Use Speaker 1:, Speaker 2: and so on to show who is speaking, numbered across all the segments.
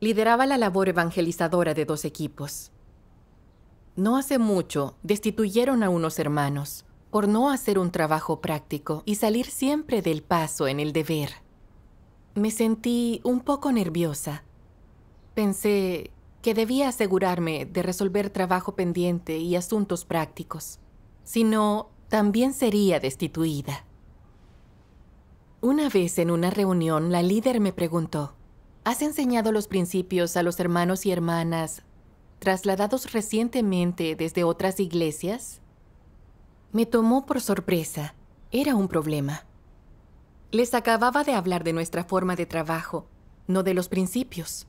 Speaker 1: Lideraba la labor evangelizadora de 2 equipos. No hace mucho, destituyeron a unos hermanos por no hacer un trabajo práctico y salir siempre del paso en el deber. Me sentí un poco nerviosa. Pensé que debía asegurarme de resolver trabajo pendiente y asuntos prácticos. Si no, también sería destituida. Una vez en una reunión, la líder me preguntó: ¿has enseñado los principios a los hermanos y hermanas trasladados recientemente desde otras iglesias? Me tomó por sorpresa. Era un problema. Les acababa de hablar de nuestra forma de trabajo, no de los principios.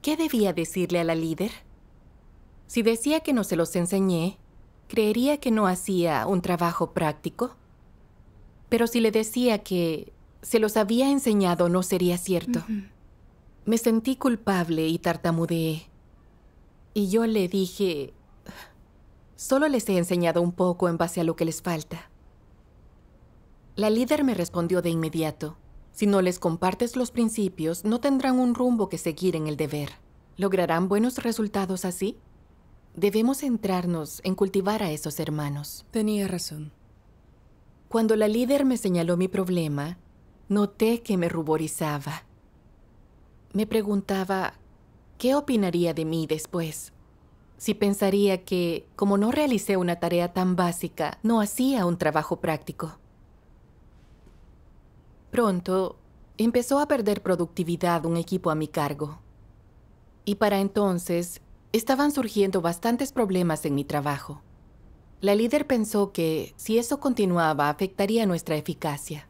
Speaker 1: ¿Qué debía decirle a la líder? Si decía que no se los enseñé, ¿creería que no hacía un trabajo práctico? Pero si le decía que se los había enseñado, no sería cierto. Me sentí culpable y tartamudeé. Y yo le dije: solo les he enseñado un poco en base a lo que les falta. La líder me respondió de inmediato: si no les compartes los principios, no tendrán un rumbo que seguir en el deber. ¿Lograrán buenos resultados así? Debemos centrarnos en cultivar a esos hermanos.
Speaker 2: Tenía razón.
Speaker 1: Cuando la líder me señaló mi problema, noté que me ruborizaba. Me preguntaba qué opinaría de mí después. Si pensaría que, como no realicé una tarea tan básica, no hacía un trabajo práctico. Pronto, empezó a perder productividad un equipo a mi cargo. Y para entonces, estaban surgiendo bastantes problemas en mi trabajo. La líder pensó que, si eso continuaba, afectaría nuestra eficacia,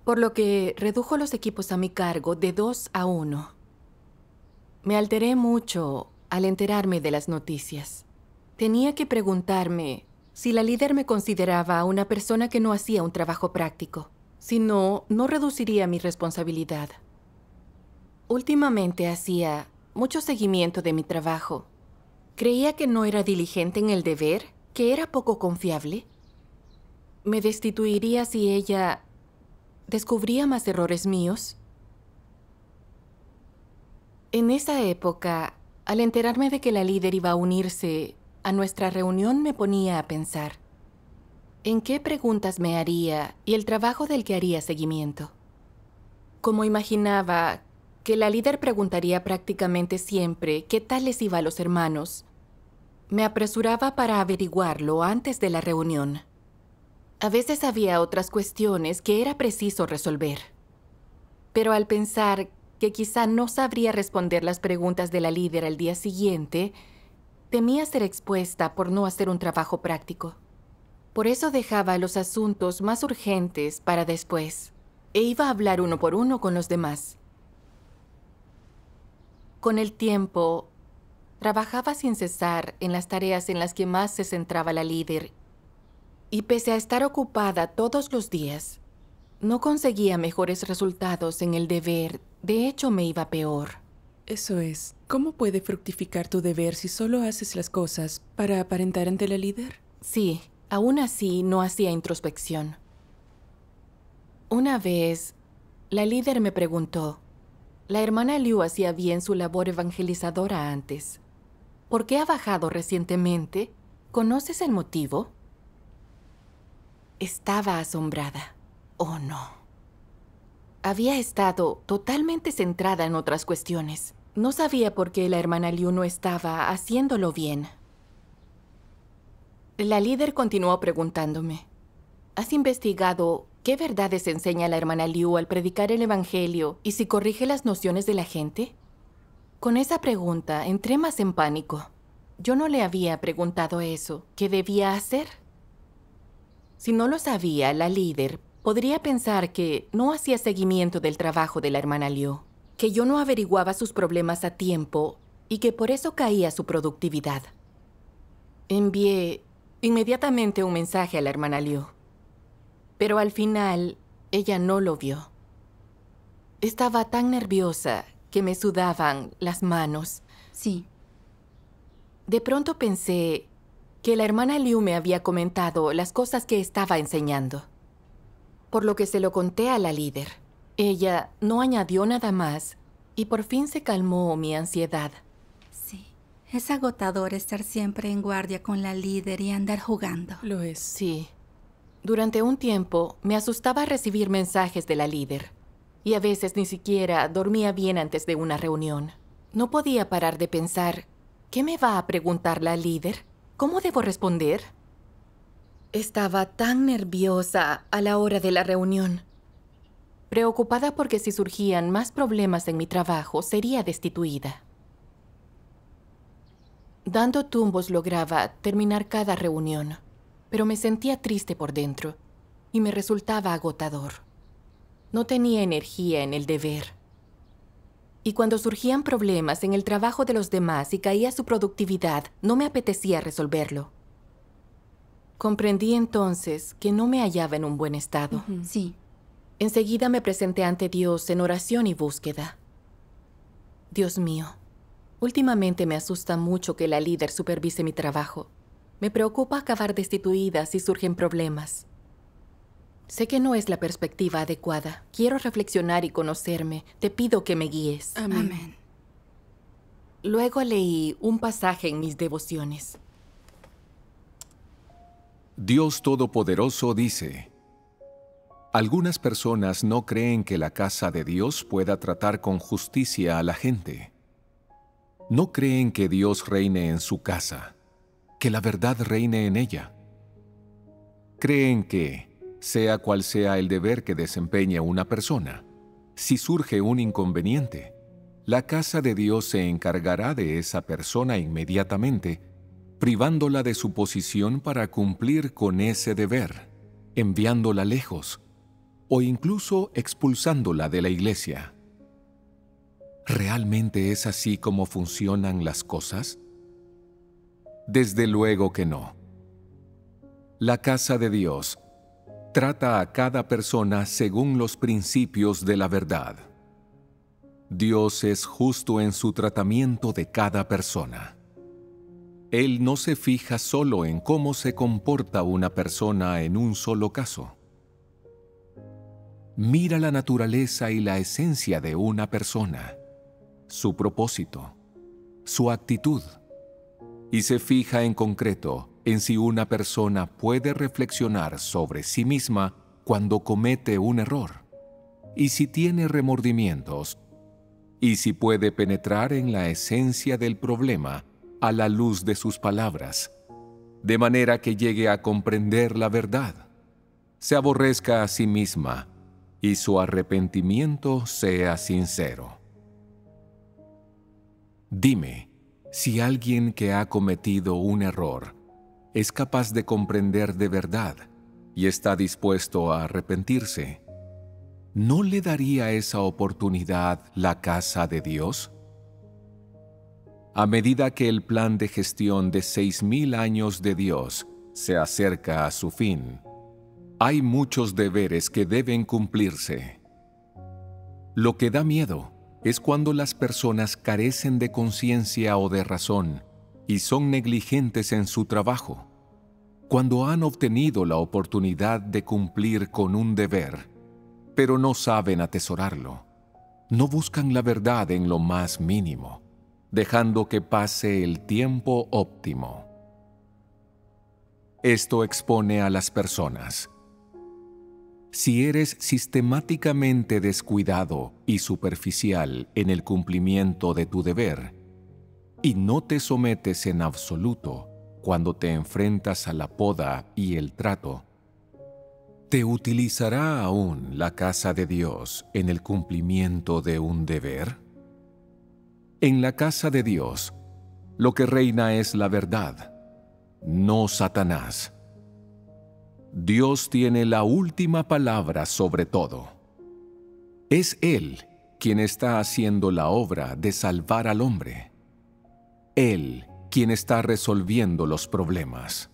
Speaker 1: por lo que redujo los equipos a mi cargo de 2 a 1. Me alteré mucho al enterarme de las noticias. Tenía que preguntarme si la líder me consideraba una persona que no hacía un trabajo práctico. Si no, no reduciría mi responsabilidad. Últimamente hacía mucho seguimiento de mi trabajo. Creía que no era diligente en el deber, que era poco confiable. ¿Me destituiría si ella descubría más errores míos? En esa época, al enterarme de que la líder iba a unirse a nuestra reunión, me ponía a pensar en qué preguntas me haría y el trabajo del que haría seguimiento. Como imaginaba que la líder preguntaría prácticamente siempre qué tal les iba a los hermanos, me apresuraba para averiguarlo antes de la reunión. A veces había otras cuestiones que era preciso resolver. Pero al pensar que quizá no sabría responder las preguntas de la líder al día siguiente, temía ser expuesta por no hacer un trabajo práctico. Por eso dejaba los asuntos más urgentes para después, e iba a hablar uno por uno con los demás. Con el tiempo, trabajaba sin cesar en las tareas en las que más se centraba la líder, y pese a estar ocupada todos los días, no conseguía mejores resultados en el deber. De hecho, me iba peor.
Speaker 2: Eso es. ¿Cómo puede fructificar tu deber si solo haces las cosas para aparentar ante la líder?
Speaker 1: Sí, aún así no hacía introspección. Una vez, la líder me preguntó: la hermana Liu hacía bien su labor evangelizadora antes. ¿Por qué ha bajado recientemente? ¿Conoces el motivo? Estaba asombrada. Oh, no. Había estado totalmente centrada en otras cuestiones. No sabía por qué la hermana Liu no estaba haciéndolo bien. La líder continuó preguntándome: ¿has investigado qué verdades enseña la hermana Liu al predicar el evangelio y si corrige las nociones de la gente? Con esa pregunta entré más en pánico. Yo no le había preguntado eso. ¿Qué debía hacer? Si no lo sabía, la líder podría pensar que no hacía seguimiento del trabajo de la hermana Liu, que yo no averiguaba sus problemas a tiempo y que por eso caía su productividad. Envié inmediatamente un mensaje a la hermana Liu, pero al final ella no lo vio. Estaba tan nerviosa que me sudaban las manos.
Speaker 3: Sí.
Speaker 1: De pronto pensé que la hermana Liu me había comentado las cosas que estaba enseñando, por lo que se lo conté a la líder. Ella no añadió nada más y por fin se calmó mi ansiedad.
Speaker 3: Sí, es agotador estar siempre en guardia con la líder y andar jugando.
Speaker 2: Lo es.
Speaker 1: Sí. Durante un tiempo me asustaba recibir mensajes de la líder. Y a veces ni siquiera dormía bien antes de una reunión. No podía parar de pensar, ¿qué me va a preguntar la líder? ¿Cómo debo responder? Estaba tan nerviosa a la hora de la reunión. Preocupada porque si surgían más problemas en mi trabajo, sería destituida. Dando tumbos lograba terminar cada reunión, pero me sentía triste por dentro y me resultaba agotador. No tenía energía en el deber. Y cuando surgían problemas en el trabajo de los demás y caía su productividad, no me apetecía resolverlo. Comprendí entonces que no me hallaba en un buen estado.
Speaker 3: Sí.
Speaker 1: Enseguida me presenté ante Dios en oración y búsqueda. Dios mío, últimamente me asusta mucho que la líder supervise mi trabajo. Me preocupa acabar destituida si surgen problemas. Sé que no es la perspectiva adecuada. Quiero reflexionar y conocerme. Te pido que me guíes.
Speaker 3: Amén.
Speaker 1: Luego leí un pasaje en mis devociones.
Speaker 4: Dios Todopoderoso dice: algunas personas no creen que la casa de Dios pueda tratar con justicia a la gente. No creen que Dios reine en su casa, que la verdad reine en ella. Creen que, sea cual sea el deber que desempeñe una persona, si surge un inconveniente, la casa de Dios se encargará de esa persona inmediatamente, privándola de su posición para cumplir con ese deber, enviándola lejos, o incluso expulsándola de la iglesia. ¿Realmente es así como funcionan las cosas? Desde luego que no. La casa de Dios trata a cada persona según los principios de la verdad. Dios es justo en su tratamiento de cada persona. Él no se fija solo en cómo se comporta una persona en un solo caso. Mira la naturaleza y la esencia de una persona, su propósito, su actitud, y se fija en concreto en si una persona puede reflexionar sobre sí misma cuando comete un error, y si tiene remordimientos, y si puede penetrar en la esencia del problema a la luz de sus palabras, de manera que llegue a comprender la verdad, se aborrezca a sí misma y su arrepentimiento sea sincero. Dime, si alguien que ha cometido un error es capaz de comprender de verdad y está dispuesto a arrepentirse, ¿no le daría esa oportunidad la casa de Dios? A medida que el plan de gestión de 6,000 años de Dios se acerca a su fin, hay muchos deberes que deben cumplirse. Lo que da miedo es cuando las personas carecen de conciencia o de razón y son negligentes en su trabajo. Cuando han obtenido la oportunidad de cumplir con un deber, pero no saben atesorarlo, no buscan la verdad en lo más mínimo, dejando que pase el tiempo óptimo. Esto expone a las personas. Si eres sistemáticamente descuidado y superficial en el cumplimiento de tu deber, y no te sometes en absoluto cuando te enfrentas a la poda y el trato, ¿te utilizará aún la casa de Dios en el cumplimiento de un deber? En la casa de Dios, lo que reina es la verdad, no Satanás. Dios tiene la última palabra sobre todo. Es Él quien está haciendo la obra de salvar al hombre. Él quien está resolviendo los problemas.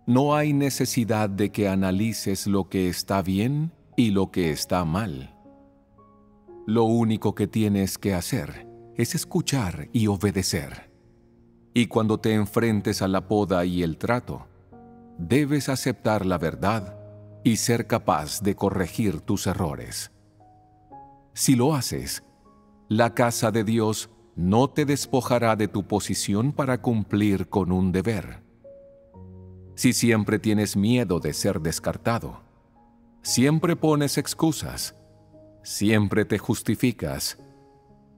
Speaker 4: No hay necesidad de que analices lo que está bien y lo que está mal. Lo único que tienes que hacer es escuchar y obedecer. Y cuando te enfrentes a la poda y el trato, debes aceptar la verdad y ser capaz de corregir tus errores. Si lo haces, La casa de Dios no te despojará de tu posición para cumplir con un deber. Si siempre tienes miedo de ser descartado, siempre pones excusas, siempre te justificas,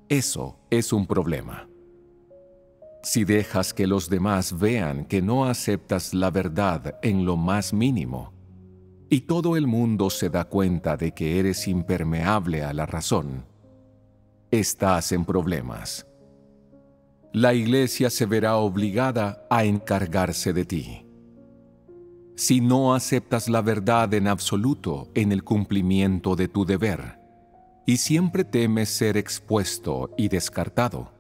Speaker 4: eso es un problema. Si dejas que los demás vean que no aceptas la verdad en lo más mínimo, y todo el mundo se da cuenta de que eres impermeable a la razón, estás en problemas. La iglesia se verá obligada a encargarse de ti. Si no aceptas la verdad en absoluto en el cumplimiento de tu deber, y siempre temes ser expuesto y descartado,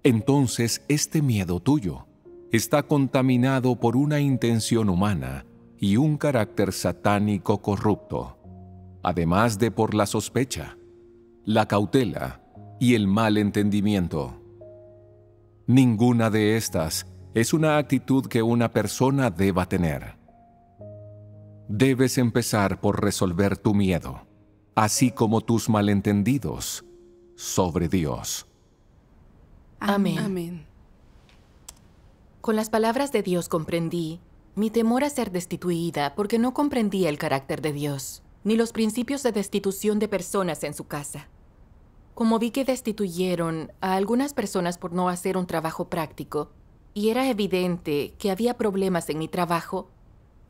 Speaker 4: entonces este miedo tuyo está contaminado por una intención humana y un carácter satánico corrupto, además de por la sospecha, la cautela y el mal entendimiento. Ninguna de estas es una actitud que una persona deba tener. Debes empezar por resolver tu miedo, así como tus malentendidos, sobre Dios.
Speaker 1: Amén.
Speaker 2: Amén.
Speaker 1: Con las palabras de Dios comprendí mi temor a ser destituida porque no comprendía el carácter de Dios, ni los principios de destitución de personas en su casa. Como vi que destituyeron a algunas personas por no hacer un trabajo práctico, y era evidente que había problemas en mi trabajo,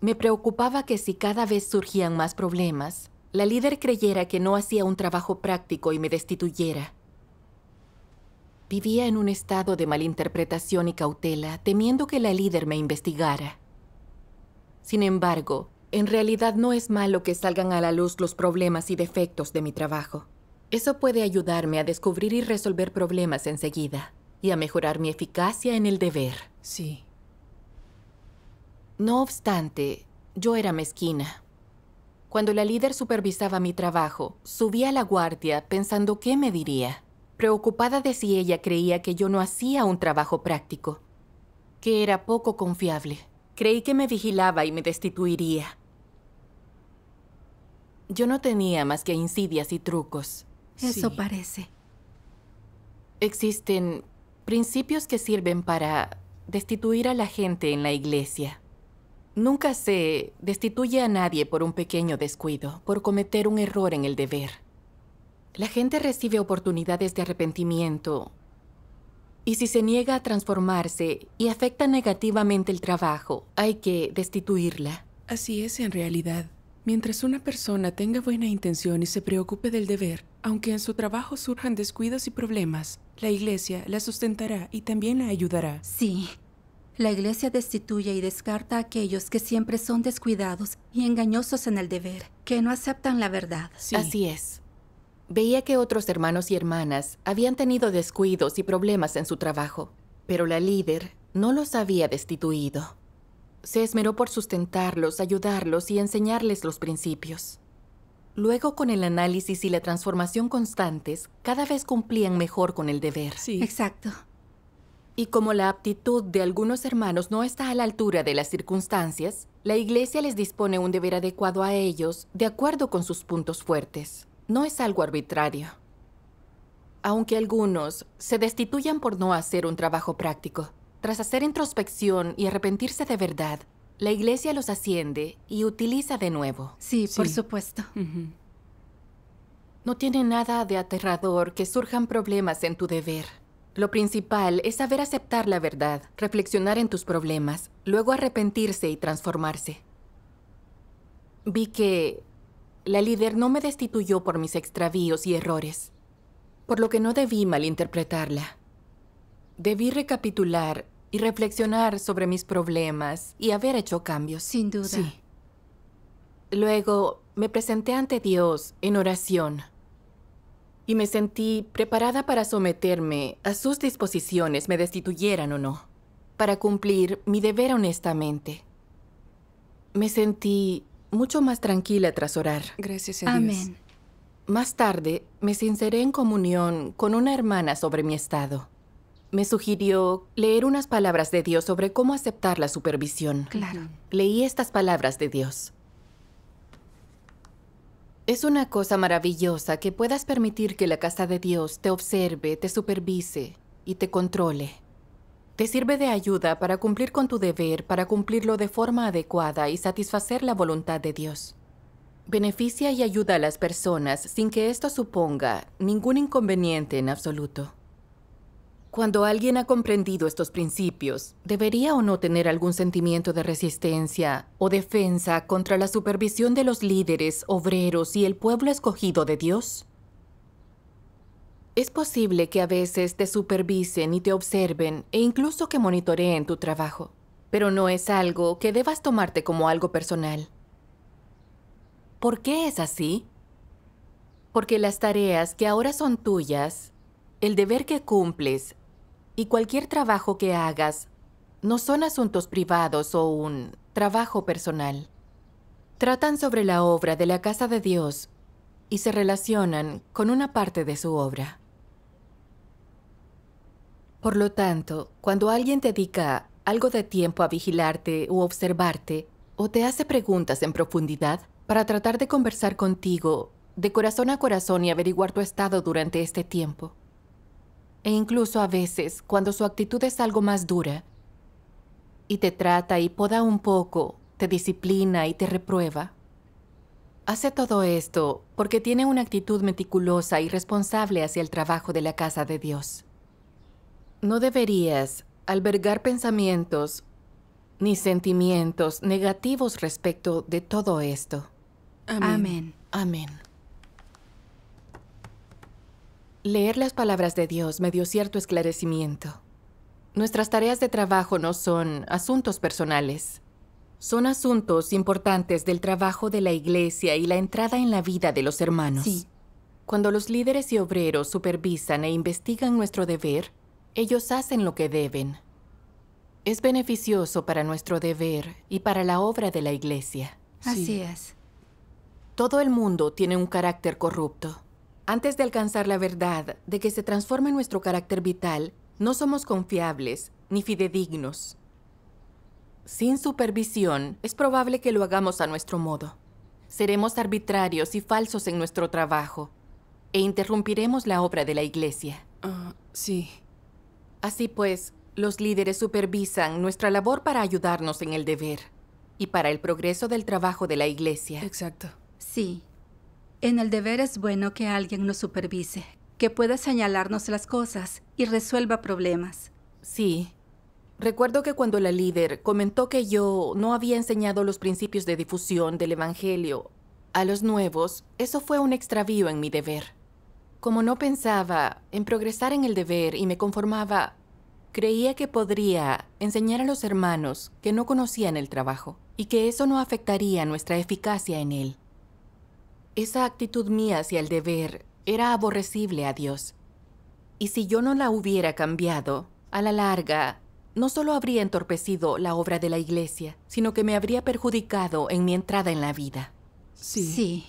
Speaker 1: me preocupaba que si cada vez surgían más problemas, la líder creyera que no hacía un trabajo práctico y me destituyera. Vivía en un estado de malinterpretación y cautela, temiendo que la líder me investigara. Sin embargo, en realidad no es malo que salgan a la luz los problemas y defectos de mi trabajo. Eso puede ayudarme a descubrir y resolver problemas enseguida, y a mejorar mi eficacia en el deber.
Speaker 2: Sí.
Speaker 1: No obstante, yo era mezquina. Cuando la líder supervisaba mi trabajo, subía a la guardia pensando qué me diría, preocupada de si ella creía que yo no hacía un trabajo práctico, que era poco confiable. Creí que me vigilaba y me destituiría. Yo no tenía más que insidias y trucos.
Speaker 3: Eso
Speaker 2: Sí.
Speaker 3: parece.
Speaker 1: Existen principios que sirven para destituir a la gente en la iglesia. Nunca se destituye a nadie por un pequeño descuido, por cometer un error en el deber. La gente recibe oportunidades de arrepentimiento, y si se niega a transformarse y afecta negativamente el trabajo, hay que destituirla.
Speaker 2: Así es en realidad. Mientras una persona tenga buena intención y se preocupe del deber, aunque en su trabajo surjan descuidos y problemas, la iglesia la sustentará y también la ayudará.
Speaker 3: Sí. La iglesia destituye y descarta a aquellos que siempre son descuidados y engañosos en el deber, que no aceptan la verdad.
Speaker 2: Sí.
Speaker 1: Así es. Veía que otros hermanos y hermanas habían tenido descuidos y problemas en su trabajo, pero la líder no los había destituido. Se esmeró por sustentarlos, ayudarlos y enseñarles los principios. Luego, con el análisis y la transformación constantes, cada vez cumplían mejor con el deber.
Speaker 2: Sí.
Speaker 3: Exacto.
Speaker 1: Y como la aptitud de algunos hermanos no está a la altura de las circunstancias, la iglesia les dispone un deber adecuado a ellos de acuerdo con sus puntos fuertes. No es algo arbitrario. Aunque algunos se destituyan por no hacer un trabajo práctico, tras hacer introspección y arrepentirse de verdad, la iglesia los asciende y utiliza de nuevo.
Speaker 3: Sí, por
Speaker 2: Sí.
Speaker 3: supuesto.
Speaker 2: Ujú.
Speaker 1: No tiene nada de aterrador que surjan problemas en tu deber. Lo principal es saber aceptar la verdad, reflexionar en tus problemas, luego arrepentirse y transformarse. Vi que la líder no me destituyó por mis extravíos y errores, por lo que no debí malinterpretarla. Debí recapitular y reflexionar sobre mis problemas y haber hecho cambios.
Speaker 3: Sin duda.
Speaker 2: Sí.
Speaker 1: Luego me presenté ante Dios en oración y me sentí preparada para someterme a sus disposiciones, me destituyeran o no, para cumplir mi deber honestamente. Me sentí mucho más tranquila tras orar.
Speaker 2: Gracias a Dios.
Speaker 3: Amén.
Speaker 1: Más tarde, me sinceré en comunión con una hermana sobre mi estado. Me sugirió leer unas palabras de Dios sobre cómo aceptar la supervisión.
Speaker 3: Claro.
Speaker 1: Leí estas palabras de Dios. Es una cosa maravillosa que puedas permitir que la casa de Dios te observe, te supervise y te controle. Te sirve de ayuda para cumplir con tu deber, para cumplirlo de forma adecuada y satisfacer la voluntad de Dios. Beneficia y ayuda a las personas sin que esto suponga ningún inconveniente en absoluto. Cuando alguien ha comprendido estos principios, ¿debería o no tener algún sentimiento de resistencia o defensa contra la supervisión de los líderes, obreros y el pueblo escogido de Dios? Es posible que a veces te supervisen y te observen e incluso que monitoreen tu trabajo, pero no es algo que debas tomarte como algo personal. ¿Por qué es así? Porque las tareas que ahora son tuyas, el deber que cumples y cualquier trabajo que hagas no son asuntos privados o un trabajo personal. Tratan sobre la obra de la casa de Dios y se relacionan con una parte de su obra. Por lo tanto, cuando alguien dedica algo de tiempo a vigilarte u observarte, o te hace preguntas en profundidad para tratar de conversar contigo de corazón a corazón y averiguar tu estado durante este tiempo, e incluso a veces, cuando su actitud es algo más dura, y te trata y poda un poco, te disciplina y te reprueba, hace todo esto porque tiene una actitud meticulosa y responsable hacia el trabajo de la casa de Dios. No deberías albergar pensamientos ni sentimientos negativos respecto de todo esto.
Speaker 3: Amén.
Speaker 1: Amén. Leer las palabras de Dios me dio cierto esclarecimiento. Nuestras tareas de trabajo no son asuntos personales. Son asuntos importantes del trabajo de la iglesia y la entrada en la vida de los hermanos.
Speaker 3: Sí.
Speaker 1: Cuando los líderes y obreros supervisan e investigan nuestro deber, ellos hacen lo que deben. Es beneficioso para nuestro deber y para la obra de la iglesia.
Speaker 3: Así es.
Speaker 1: Todo el mundo tiene un carácter corrupto. Antes de alcanzar la verdad de que se transforme nuestro carácter vital, no somos confiables ni fidedignos. Sin supervisión, es probable que lo hagamos a nuestro modo. Seremos arbitrarios y falsos en nuestro trabajo e interrumpiremos la obra de la iglesia.
Speaker 2: Sí.
Speaker 1: Así pues, los líderes supervisan nuestra labor para ayudarnos en el deber y para el progreso del trabajo de la iglesia.
Speaker 2: Exacto.
Speaker 3: Sí. En el deber es bueno que alguien nos supervise, que pueda señalarnos las cosas y resuelva problemas.
Speaker 1: Sí. Recuerdo que cuando la líder comentó que yo no había enseñado los principios de difusión del Evangelio a los nuevos, eso fue un extravío en mi deber. Como no pensaba en progresar en el deber y me conformaba, creía que podría enseñar a los hermanos que no conocían el trabajo y que eso no afectaría nuestra eficacia en él. Esa actitud mía hacia el deber era aborrecible a Dios. Y si yo no la hubiera cambiado, a la larga, no solo habría entorpecido la obra de la iglesia, sino que me habría perjudicado en mi entrada en la vida.
Speaker 3: Sí.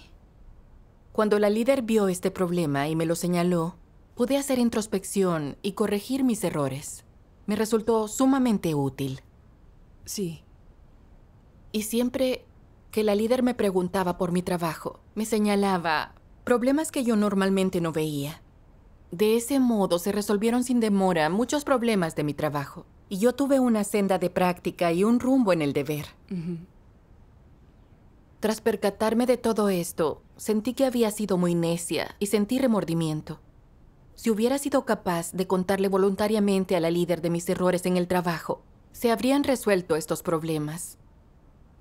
Speaker 1: Cuando la líder vio este problema y me lo señaló, pude hacer introspección y corregir mis errores. Me resultó sumamente útil.
Speaker 2: Sí.
Speaker 1: Y siempre que la líder me preguntaba por mi trabajo, me señalaba problemas que yo normalmente no veía. De ese modo se resolvieron sin demora muchos problemas de mi trabajo, y yo tuve una senda de práctica y un rumbo en el deber. Tras percatarme de todo esto, sentí que había sido muy necia y sentí remordimiento. Si hubiera sido capaz de contarle voluntariamente a la líder de mis errores en el trabajo, se habrían resuelto estos problemas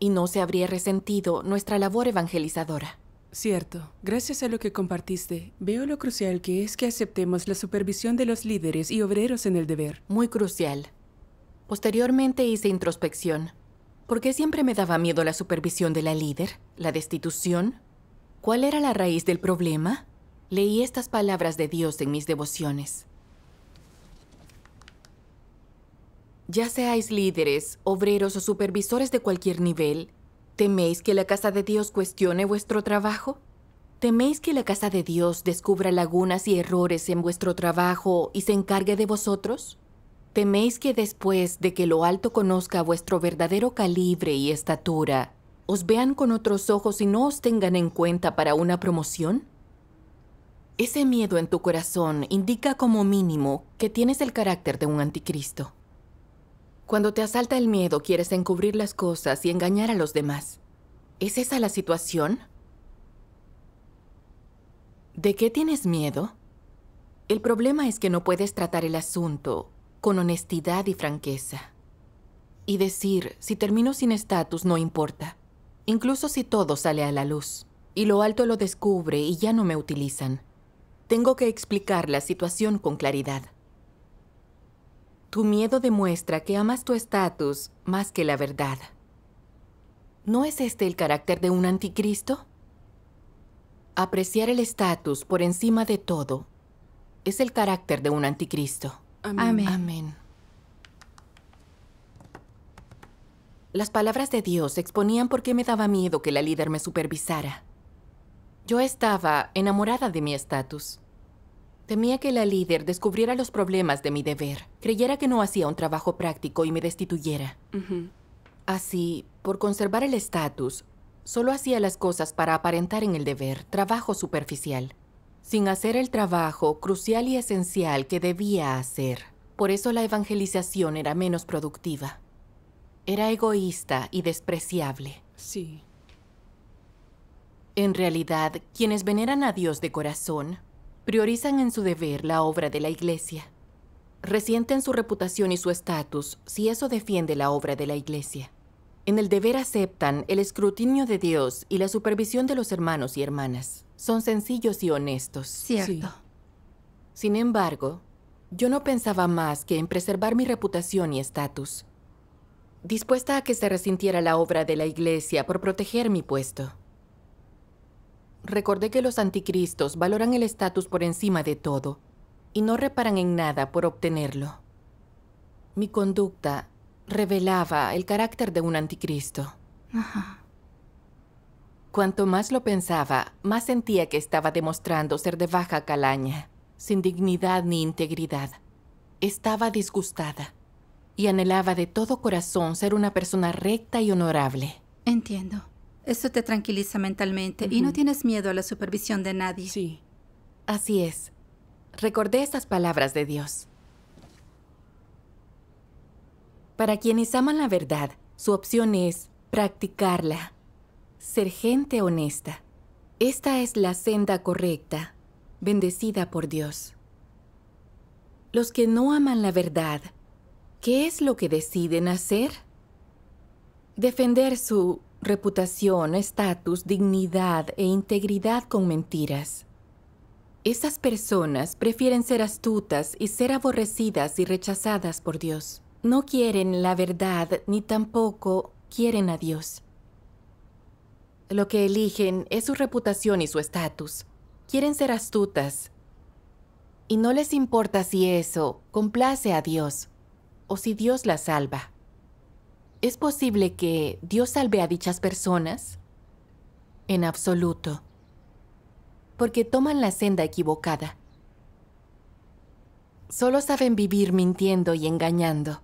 Speaker 1: y no se habría resentido nuestra labor evangelizadora.
Speaker 2: Cierto. Gracias a lo que compartiste, veo lo crucial que es que aceptemos la supervisión de los líderes y obreros en el deber.
Speaker 1: Muy crucial. Posteriormente hice introspección. ¿Por qué siempre me daba miedo la supervisión de la líder? ¿La destitución? ¿Cuál era la raíz del problema? Leí estas palabras de Dios en mis devociones. Ya seáis líderes, obreros o supervisores de cualquier nivel, ¿teméis que la casa de Dios cuestione vuestro trabajo? ¿Teméis que la casa de Dios descubra lagunas y errores en vuestro trabajo y se encargue de vosotros? ¿Teméis que después de que lo alto conozca vuestro verdadero calibre y estatura, ¿Os vean con otros ojos y no os tengan en cuenta para una promoción? Ese miedo en tu corazón indica como mínimo que tienes el carácter de un anticristo. Cuando te asalta el miedo, quieres encubrir las cosas y engañar a los demás. ¿Es esa la situación? ¿De qué tienes miedo? El problema es que no puedes tratar el asunto con honestidad y franqueza. Y decir, si termino sin estatus no importa, incluso si todo sale a la luz, y lo alto lo descubre y ya no me utilizan. Tengo que explicar la situación con claridad. Tu miedo demuestra que amas tu estatus más que la verdad. ¿No es este el carácter de un anticristo? Apreciar el estatus por encima de todo es el carácter de un anticristo.
Speaker 3: Amén.
Speaker 1: Amén. Las palabras de Dios exponían por qué me daba miedo que la líder me supervisara. Yo estaba enamorada de mi estatus. Temía que la líder descubriera los problemas de mi deber, creyera que no hacía un trabajo práctico y me destituyera. Así, por conservar el estatus, solo hacía las cosas para aparentar en el deber, trabajo superficial, sin hacer el trabajo crucial y esencial que debía hacer. Por eso la evangelización era menos productiva. Era egoísta y despreciable.
Speaker 2: Sí.
Speaker 1: En realidad, quienes veneran a Dios de corazón, priorizan en su deber la obra de la Iglesia. Resienten su reputación y su estatus si eso defiende la obra de la Iglesia. En el deber aceptan el escrutinio de Dios y la supervisión de los hermanos y hermanas. Son sencillos y honestos.
Speaker 3: Cierto.
Speaker 2: Sí.
Speaker 1: Sin embargo, yo no pensaba más que en preservar mi reputación y estatus, dispuesta a que se resintiera la obra de la Iglesia por proteger mi puesto. Recordé que los anticristos valoran el estatus por encima de todo y no reparan en nada por obtenerlo. Mi conducta revelaba el carácter de un anticristo. Cuanto más lo pensaba, más sentía que estaba demostrando ser de baja calaña, sin dignidad ni integridad. Estaba disgustada y anhelaba de todo corazón ser una persona recta y honorable.
Speaker 3: Entiendo. Eso te tranquiliza mentalmente y no tienes miedo a la supervisión de nadie.
Speaker 2: Sí.
Speaker 1: Así es. Recordé estas palabras de Dios. Para quienes aman la verdad, su opción es practicarla, ser gente honesta. Esta es la senda correcta, bendecida por Dios. Los que no aman la verdad, ¿qué es lo que deciden hacer? Defender su reputación, estatus, dignidad e integridad con mentiras. Esas personas prefieren ser astutas y ser aborrecidas y rechazadas por Dios. No quieren la verdad ni tampoco quieren a Dios. Lo que eligen es su reputación y su estatus. Quieren ser astutas y no les importa si eso complace a Dios o si Dios las salva. ¿Es posible que Dios salve a dichas personas? En absoluto. Porque toman la senda equivocada. Solo saben vivir mintiendo y engañando.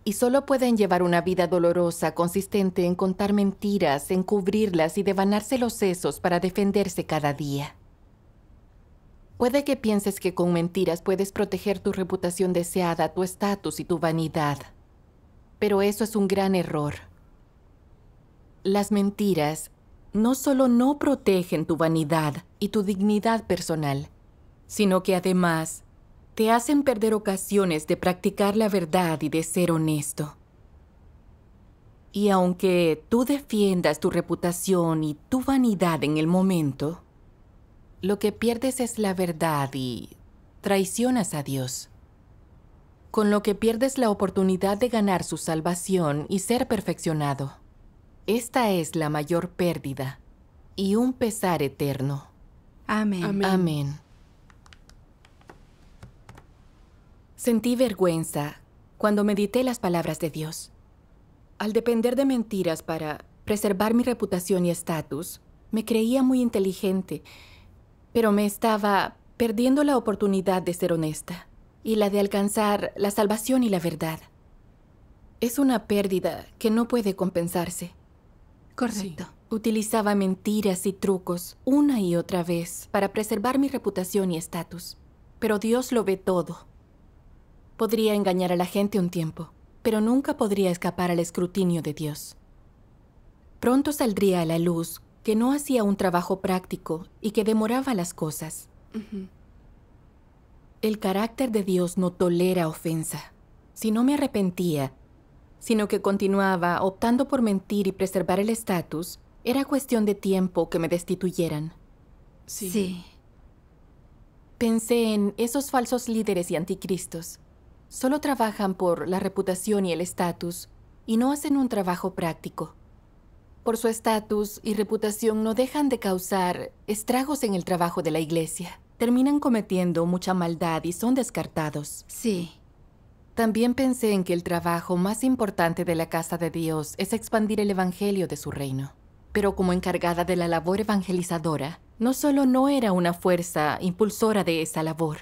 Speaker 1: Y solo pueden llevar una vida dolorosa consistente en contar mentiras, encubrirlas y devanarse los sesos para defenderse cada día. Puede que pienses que con mentiras puedes proteger tu reputación deseada, tu estatus y tu vanidad. Pero eso es un gran error. Las mentiras no solo no protegen tu vanidad y tu dignidad personal, sino que además te hacen perder ocasiones de practicar la verdad y de ser honesto. Y aunque tú defiendas tu reputación y tu vanidad en el momento, lo que pierdes es la verdad y traicionas a Dios. Con lo que pierdes la oportunidad de ganar su salvación y ser perfeccionado. Esta es la mayor pérdida y un pesar eterno.
Speaker 3: Amén.
Speaker 2: Amén.
Speaker 1: Amén. Sentí vergüenza cuando medité las palabras de Dios. Al depender de mentiras para preservar mi reputación y estatus, me creía muy inteligente, pero me estaba perdiendo la oportunidad de ser honesta y la de alcanzar la salvación y la verdad. Es una pérdida que no puede compensarse.
Speaker 3: Correcto.
Speaker 1: Utilizaba mentiras y trucos una y otra vez para preservar mi reputación y estatus. Pero Dios lo ve todo. Podría engañar a la gente un tiempo, pero nunca podría escapar al escrutinio de Dios. Pronto saldría a la luz que no hacía un trabajo práctico y que demoraba las cosas. El carácter de Dios no tolera ofensa. Si no me arrepentía, sino que continuaba optando por mentir y preservar el estatus, era cuestión de tiempo que me destituyeran.
Speaker 3: Sí.
Speaker 1: Pensé en esos falsos líderes y anticristos. Solo trabajan por la reputación y el estatus y no hacen un trabajo práctico. Por su estatus y reputación no dejan de causar estragos en el trabajo de la iglesia. Terminan cometiendo mucha maldad y son descartados.
Speaker 3: Sí.
Speaker 1: También pensé en que el trabajo más importante de la casa de Dios es expandir el evangelio de su reino. Pero como encargada de la labor evangelizadora, no solo no era una fuerza impulsora de esa labor,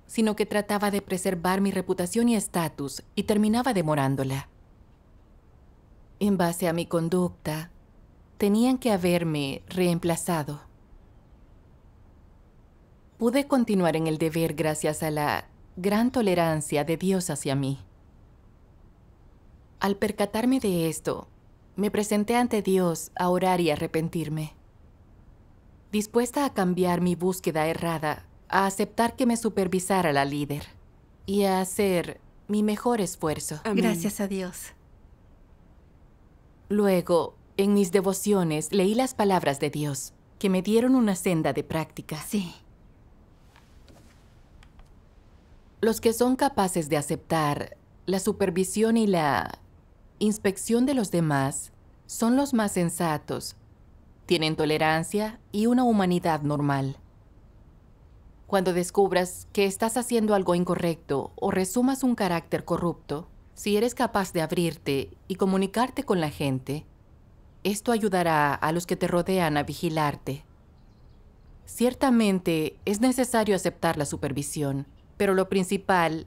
Speaker 1: sino que trataba de preservar mi reputación y estatus y terminaba demorándola. En base a mi conducta, tenían que haberme reemplazado. Pude continuar en el deber gracias a la gran tolerancia de Dios hacia mí. Al percatarme de esto, me presenté ante Dios a orar y arrepentirme. Dispuesta a cambiar mi búsqueda errada, a aceptar que me supervisara la líder y a hacer mi mejor esfuerzo.
Speaker 2: Amén.
Speaker 3: Gracias a Dios.
Speaker 1: Luego, en mis devociones, leí las palabras de Dios, que me dieron una senda de práctica.
Speaker 3: Sí.
Speaker 1: Los que son capaces de aceptar la supervisión y la inspección de los demás son los más sensatos, tienen tolerancia y una humanidad normal. Cuando descubras que estás haciendo algo incorrecto o resumas un carácter corrupto, si eres capaz de abrirte y comunicarte con la gente, esto ayudará a los que te rodean a vigilarte. Ciertamente es necesario aceptar la supervisión, pero lo principal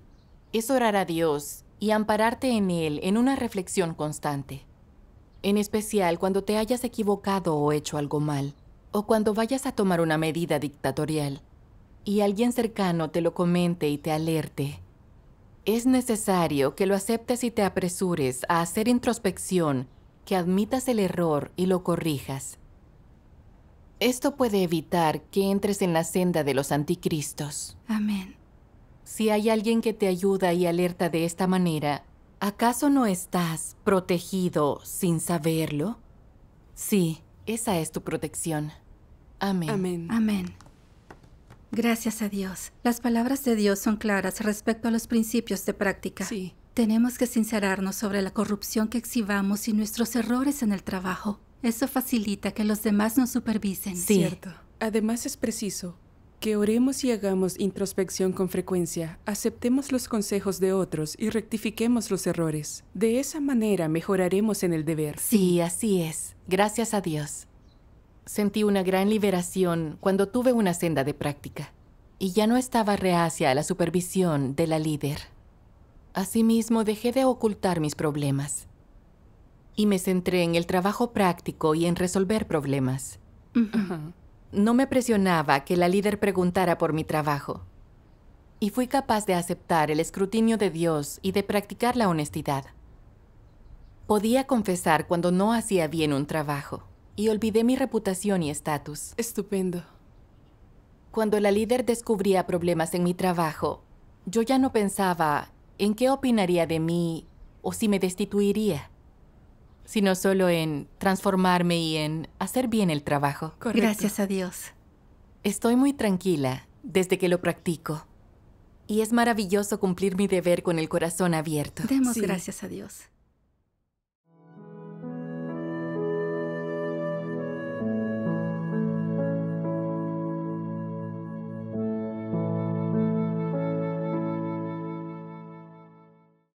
Speaker 1: es orar a Dios y ampararte en Él en una reflexión constante. En especial cuando te hayas equivocado o hecho algo mal, o cuando vayas a tomar una medida dictatorial y alguien cercano te lo comente y te alerte. Es necesario que lo aceptes y te apresures a hacer introspección, que admitas el error y lo corrijas. Esto puede evitar que entres en la senda de los anticristos.
Speaker 3: Amén.
Speaker 1: Si hay alguien que te ayuda y alerta de esta manera, ¿acaso no estás protegido sin saberlo? Sí, esa es tu protección. Amén.
Speaker 2: Amén.
Speaker 3: Amén. Gracias a Dios. Las palabras de Dios son claras respecto a los principios de práctica.
Speaker 2: Sí.
Speaker 3: Tenemos que sincerarnos sobre la corrupción que exhibamos y nuestros errores en el trabajo. Eso facilita que los demás nos supervisen.
Speaker 1: Sí.
Speaker 2: Cierto. Además es preciso que oremos y hagamos introspección con frecuencia, aceptemos los consejos de otros y rectifiquemos los errores. De esa manera mejoraremos en el deber.
Speaker 1: Sí, así es. Gracias a Dios. Sentí una gran liberación cuando tuve una senda de práctica y ya no estaba reacia a la supervisión de la líder. Asimismo, dejé de ocultar mis problemas y me centré en el trabajo práctico y en resolver problemas.
Speaker 2: Ajá.
Speaker 1: No me presionaba que la líder preguntara por mi trabajo y fui capaz de aceptar el escrutinio de Dios y de practicar la honestidad. Podía confesar cuando no hacía bien un trabajo y olvidé mi reputación y estatus.
Speaker 2: Estupendo.
Speaker 1: Cuando la líder descubría problemas en mi trabajo, yo ya no pensaba en qué opinaría de mí o si me destituiría, sino solo en transformarme y en hacer bien el trabajo.
Speaker 2: Correcto.
Speaker 3: Gracias a Dios.
Speaker 1: Estoy muy tranquila desde que lo practico. Y es maravilloso cumplir mi deber con el corazón abierto.
Speaker 3: Demos
Speaker 2: Sí.
Speaker 3: gracias a Dios.